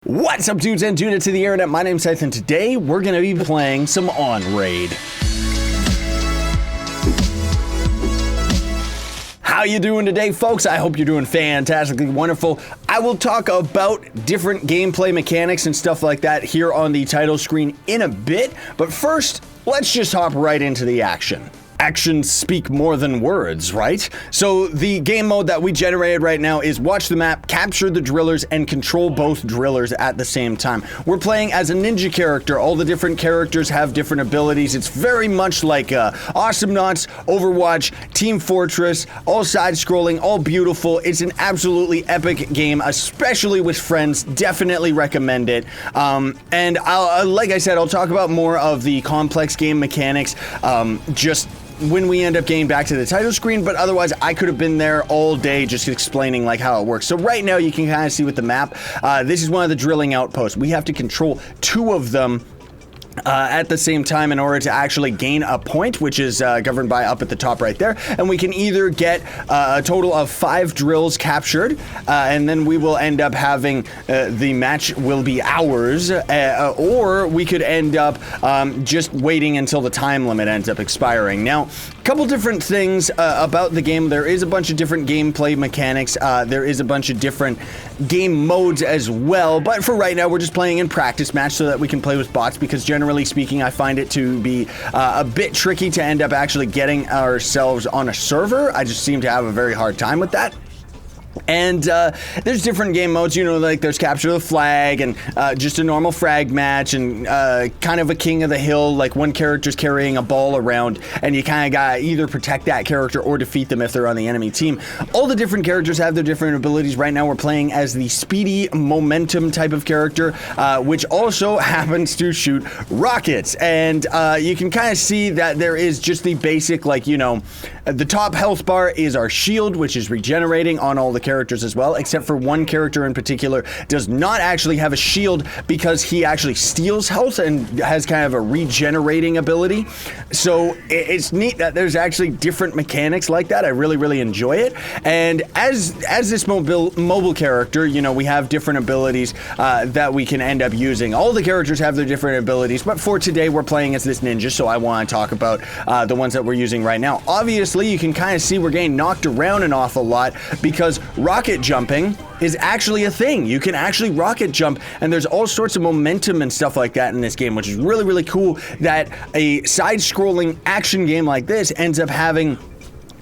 What's up, dudes and dudettes of the internet? My name's Seth, and today we're going to be playing some OnRaid. How you doing today, folks? I hope you're doing fantastically wonderful. I will talk about different gameplay mechanics and stuff like that here on the title screen in a bit, but first, let's just hop right into the action. Actions speak more than words, right? So the game mode that we generated right now is watch the map, capture the drillers, and control both drillers at the same time. We're playing as a ninja character. All the different characters have different abilities. It's very much like Awesomenauts, Overwatch, Team Fortress, all side-scrolling, all beautiful. It's an absolutely epic game, especially with friends. Definitely recommend it. And like I said, I'll talk about more of the complex game mechanics just when we end up getting back to the title screen, but otherwise I could have been there all day just explaining like how it works. So right now you can kind of see with the map, this is one of the drilling outposts. We have to control two of them at the same time in order to actually gain a point, which is governed by up at the top right there. And we can either get a total of 5 drills captured, and then we will end up having the match will be ours, or we could end up just waiting until the time limit ends up expiring. Now, a couple different things about the game. There is a bunch of different gameplay mechanics. There is a bunch of different game modes as well, but for right now we're just playing in practice match so that we can play with bots, because generally speaking, I find it to be a bit tricky to end up actually getting ourselves on a server. I just seem to have a very hard time with that. And there's different game modes, you know, like there's capture the flag and just a normal frag match and kind of a king of the hill, like one character's carrying a ball around and you kind of gotta either protect that character or defeat them if they're on the enemy team. All the different characters have their different abilities. Right now we're playing as the speedy momentum type of character, which also happens to shoot rockets. And you can kind of see that there is just the basic, like, you know, the top health bar is our shield, which is regenerating on all the characters as well, except for one character in particular does not actually have a shield because he actually steals health and has kind of a regenerating ability. So it's neat that there's actually different mechanics like that. I really enjoy it. And as this mobile character, you know, we have different abilities that we can end up using. All the characters have their different abilities, but for today we're playing as this ninja, so I want to talk about the ones that we're using right now. Obviously, you can kind of see we're getting knocked around an awful lot because rocket jumping is actually a thing. You can actually rocket jump, and there's all sorts of momentum and stuff like that in this game, which is really cool that a side-scrolling action game like this ends up having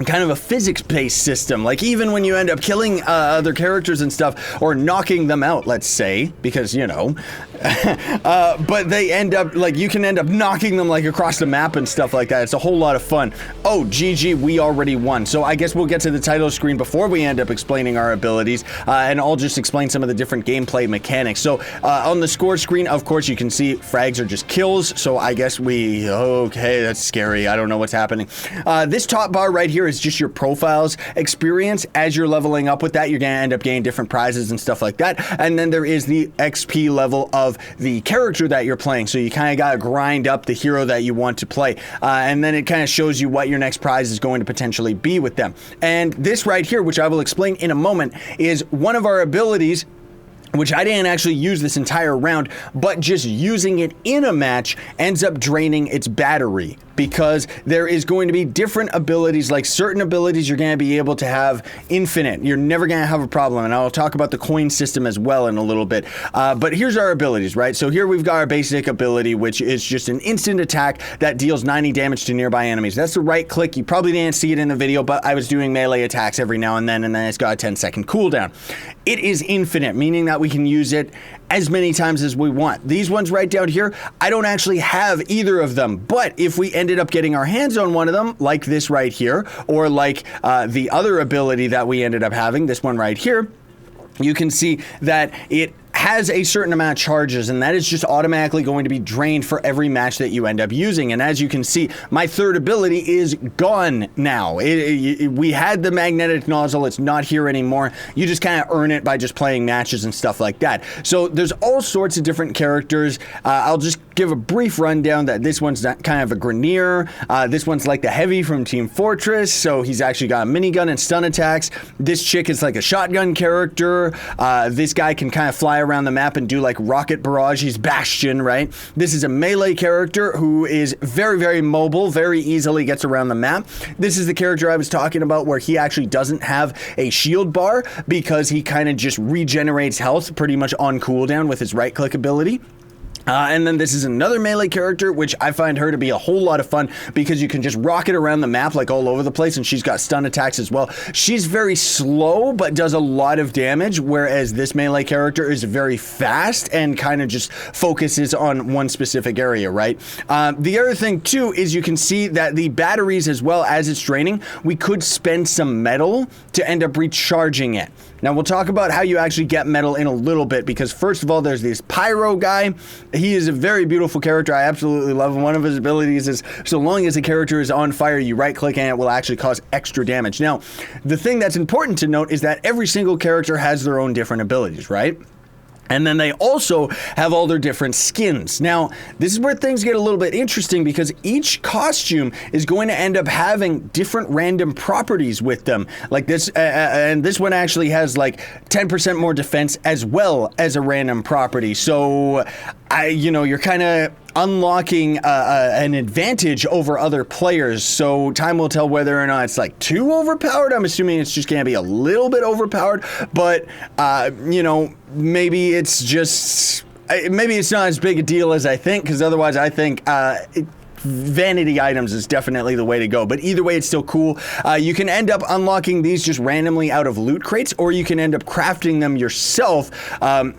kind of a physics-based system. Like, even when you end up killing other characters and stuff, or knocking them out, let's say, because, you know, but they end up, like, you can end up knocking them, like, across the map and stuff like that. It's a whole lot of fun. Oh, GG, we already won. So I guess we'll get to the title screen before we end up explaining our abilities, and I'll just explain some of the different gameplay mechanics. So, on the score screen, of course, you can see frags are just kills, so I guess okay, that's scary. I don't know what's happening. This top bar right here is just your profiles experience. As you're leveling up with that, you're gonna end up getting different prizes and stuff like that. And then there is the XP level of the character that you're playing. So you kind of gotta grind up the hero that you want to play. And then it kind of shows you what your next prize is going to potentially be with them. And this right here, which I will explain in a moment, is one of our abilities, which I didn't actually use this entire round, but just using it in a match ends up draining its battery, because there is going to be different abilities. Like certain abilities you're going to be able to have infinite. You're never going to have a problem, and I'll talk about the coin system as well in a little bit. But here's our abilities, right? So here we've got our basic ability, which is just an instant attack that deals 90 damage to nearby enemies. That's the right click. You probably didn't see it in the video, but I was doing melee attacks every now and then it's got a 10-second cooldown. It is infinite, meaning that we can use it as many times as we want. These ones right down here, I don't actually have either of them, but if we ended up getting our hands on one of them, like this right here, or like the other ability that we ended up having, this one right here, you can see that it has a certain amount of charges, and that is just automatically going to be drained for every match that you end up using. And as you can see, my third ability is gone now. We had the magnetic nozzle, it's not here anymore. You just kind of earn it by just playing matches and stuff like that. So there's all sorts of different characters. I'll just give a brief rundown that this one's kind of a Grenier. This one's like the Heavy from Team Fortress, so he's actually got a minigun and stun attacks. This chick is like a shotgun character. This guy can kind of fly around around the map and do like rocket barrage. He's Bastion, right? This is a melee character who is very, very mobile, very easily gets around the map. This is the character I was talking about where he actually doesn't have a shield bar because he kind of just regenerates health pretty much on cooldown with his right click ability. And then this is another melee character, which I find her to be a whole lot of fun because you can just rocket around the map like all over the place, and she's got stun attacks as well. She's very slow, but does a lot of damage, whereas this melee character is very fast and kind of just focuses on one specific area, right? The other thing, too, is you can see that the batteries, as well as it's draining, we could spend some metal to end up recharging it. Now, we'll talk about how you actually get metal in a little bit, because first of all, there's this Pyro guy. He is a very beautiful character. I absolutely love him. One of his abilities is so long as a character is on fire, you right-click and it will actually cause extra damage. Now, the thing that's important to note is that every single character has their own different abilities, right? And then they also have all their different skins. Now, this is where things get a little bit interesting because each costume is going to end up having different random properties with them. Like this, and this one actually has like 10% more defense as well as a random property. So, you're kind of unlocking an advantage over other players. So time will tell whether or not it's like too overpowered. I'm assuming it's just going to be a little bit overpowered, but maybe it's just, maybe it's not as big a deal as I think, because otherwise I think vanity items is definitely the way to go. But either way, it's still cool. You can end up unlocking these just randomly out of loot crates, or you can end up crafting them yourself,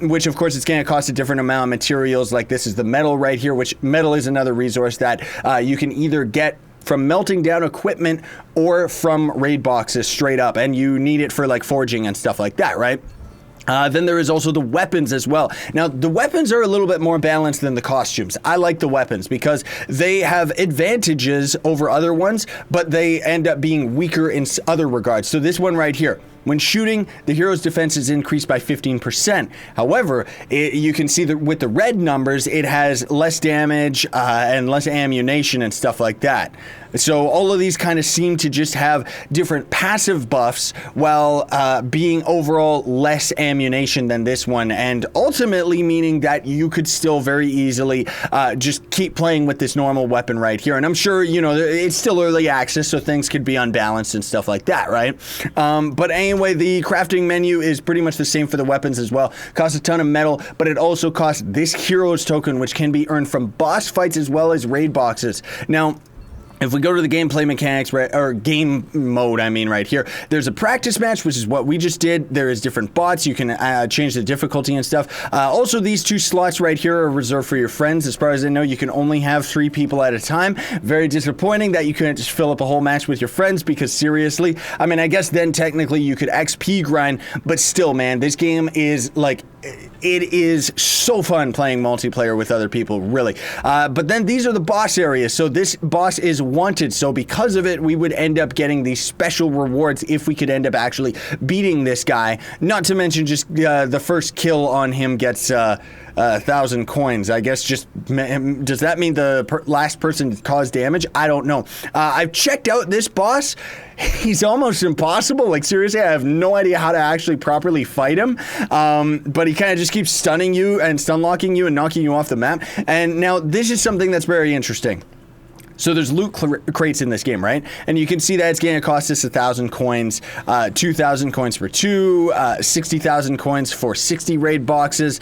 which of course it's going to cost a different amount of materials. Like this is the metal right here, which metal is another resource that you can either get from melting down equipment or from raid boxes straight up, and you need it for like forging and stuff like that, right? Then there is also the weapons as well. Now, the weapons are a little bit more balanced than the costumes. I like the weapons because they have advantages over other ones, but they end up being weaker in other regards. So this one right here. When shooting, the hero's defense is increased by 15%. However, you can see that with the red numbers, it has less damage and less ammunition and stuff like that. So all of these kind of seem to just have different passive buffs while being overall less ammunition than this one, and ultimately meaning that you could still very easily just keep playing with this normal weapon right here. And I'm sure, it's still early access, so things could be unbalanced and stuff like that, right? But anyway, the crafting menu is pretty much the same for the weapons as well. Costs a ton of metal, but it also costs this hero's token, which can be earned from boss fights as well as raid boxes. Now, if we go to the gameplay mechanics, or game mode, right here, there's a practice match, which is what we just did. There is different bots. You can change the difficulty and stuff. Also, these two slots right here are reserved for your friends. As far as I know, you can only have 3 people at a time. Very disappointing that you couldn't just fill up a whole match with your friends, because seriously, I guess then technically you could XP grind, but still, man, this game is like, it is so fun playing multiplayer with other people, really. But then these are the boss areas. So this boss is wanted. So because of it, we would end up getting these special rewards if we could end up actually beating this guy. Not to mention just the first kill on him gets 1,000 coins. I guess just, does that mean the last person caused damage? I don't know. I've checked out this boss. He's almost impossible. Like, seriously, I have no idea how to actually properly fight him. But he kind of just keeps stunning you and stun locking you and knocking you off the map. And now this is something that's very interesting. So there's loot crates in this game, right? And you can see that it's going to cost us 1,000 coins, 2,000 coins for 2, 60,000 coins for 60 raid boxes.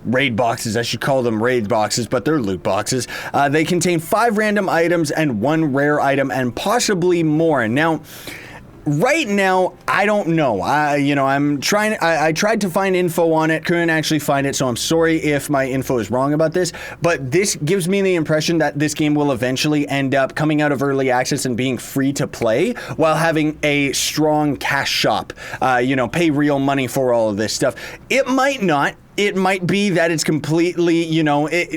Raid boxes, I should call them raid boxes, but they're loot boxes. They contain 5 random items and 1 rare item, and possibly more. Now, right now, I don't know. I tried to find info on it, couldn't actually find it, so I'm sorry if my info is wrong about this, but this gives me the impression that this game will eventually end up coming out of early access and being free to play while having a strong cash shop. Pay real money for all of this stuff. It might not. It might be that it's completely,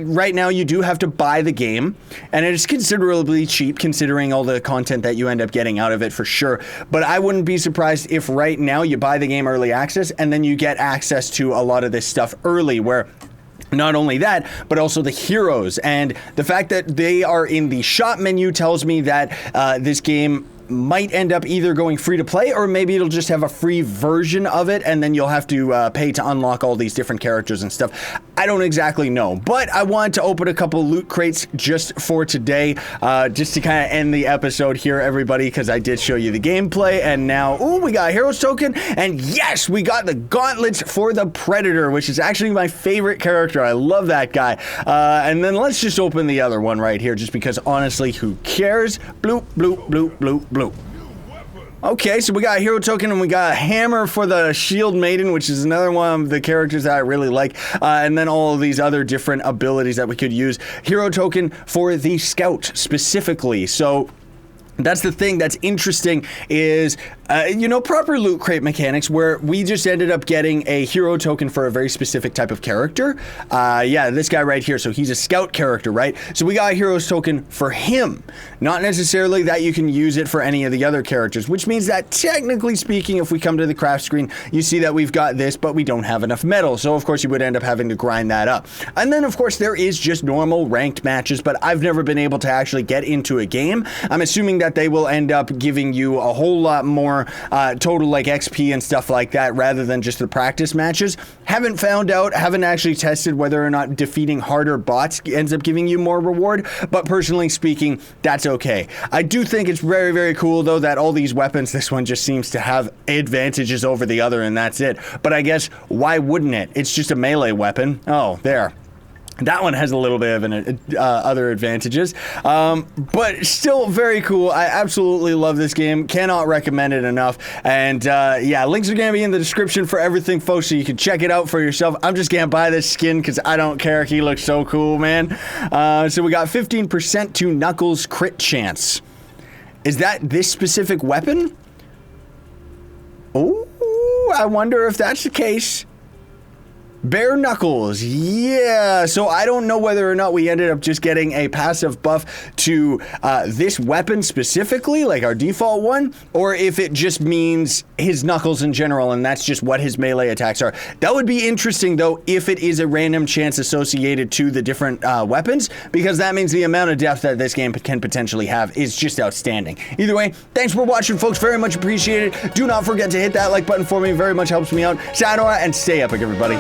right now you do have to buy the game, and it is considerably cheap considering all the content that you end up getting out of it, for sure. But I wouldn't be surprised if right now you buy the game early access and then you get access to a lot of this stuff early, where not only that, but also the heroes. And the fact that they are in the shop menu tells me that this game might end up either going free to play, or maybe it'll just have a free version of it, and then you'll have to pay to unlock all these different characters and stuff. I don't exactly know, but I wanted to open a couple loot crates just for today, just to kind of end the episode here, everybody, because I did show you the gameplay, and now, we got a hero's token, and yes, we got the gauntlets for the Predator, which is actually my favorite character. I love that guy. And then let's just open the other one right here, just because honestly, who cares? Bloop, bloop, bloop, bloop, bloop. Okay, so we got a hero token and we got a hammer for the Shield Maiden, which is another one of the characters that I really like. And then all of these other different abilities that we could use. Hero token for the Scout specifically. So that's the thing that's interesting is, proper loot crate mechanics where we just ended up getting a hero token for a very specific type of character. Yeah, this guy right here. So he's a scout character, right? So we got a hero's token for him. Not necessarily that you can use it for any of the other characters, which means that technically speaking, if we come to the craft screen, you see that we've got this, but we don't have enough metal. So of course you would end up having to grind that up. And then of course there is just normal ranked matches, but I've never been able to actually get into a game. I'm assuming that they will end up giving you a whole lot more total like XP and stuff like that rather than just the practice matches. Haven't found out, haven't actually tested whether or not defeating harder bots ends up giving you more reward, but personally speaking, that's okay. I do think it's very, very cool though that all these weapons, this one just seems to have advantages over the other and that's it. But I guess, why wouldn't it? It's just a melee weapon. Oh, there. That one has a little bit of other advantages, but still very cool. I absolutely love this game. Cannot recommend it enough. And yeah, links are going to be in the description for everything, folks, so you can check it out for yourself. I'm just going to buy this skin because I don't care. He looks so cool, man. So we got 15% to Knuckles crit chance. Is that this specific weapon? Oh, I wonder if that's the case. Bare Knuckles, yeah. So I don't know whether or not we ended up just getting a passive buff to this weapon specifically, like our default one, or if it just means his Knuckles in general, and that's just what his melee attacks are. That would be interesting, though, if it is a random chance associated to the different weapons, because that means the amount of depth that this game can potentially have is just outstanding. Either way, thanks for watching, folks. Very much appreciated. Do not forget to hit that like button for me. Very much helps me out. Sayonara, and stay epic, everybody.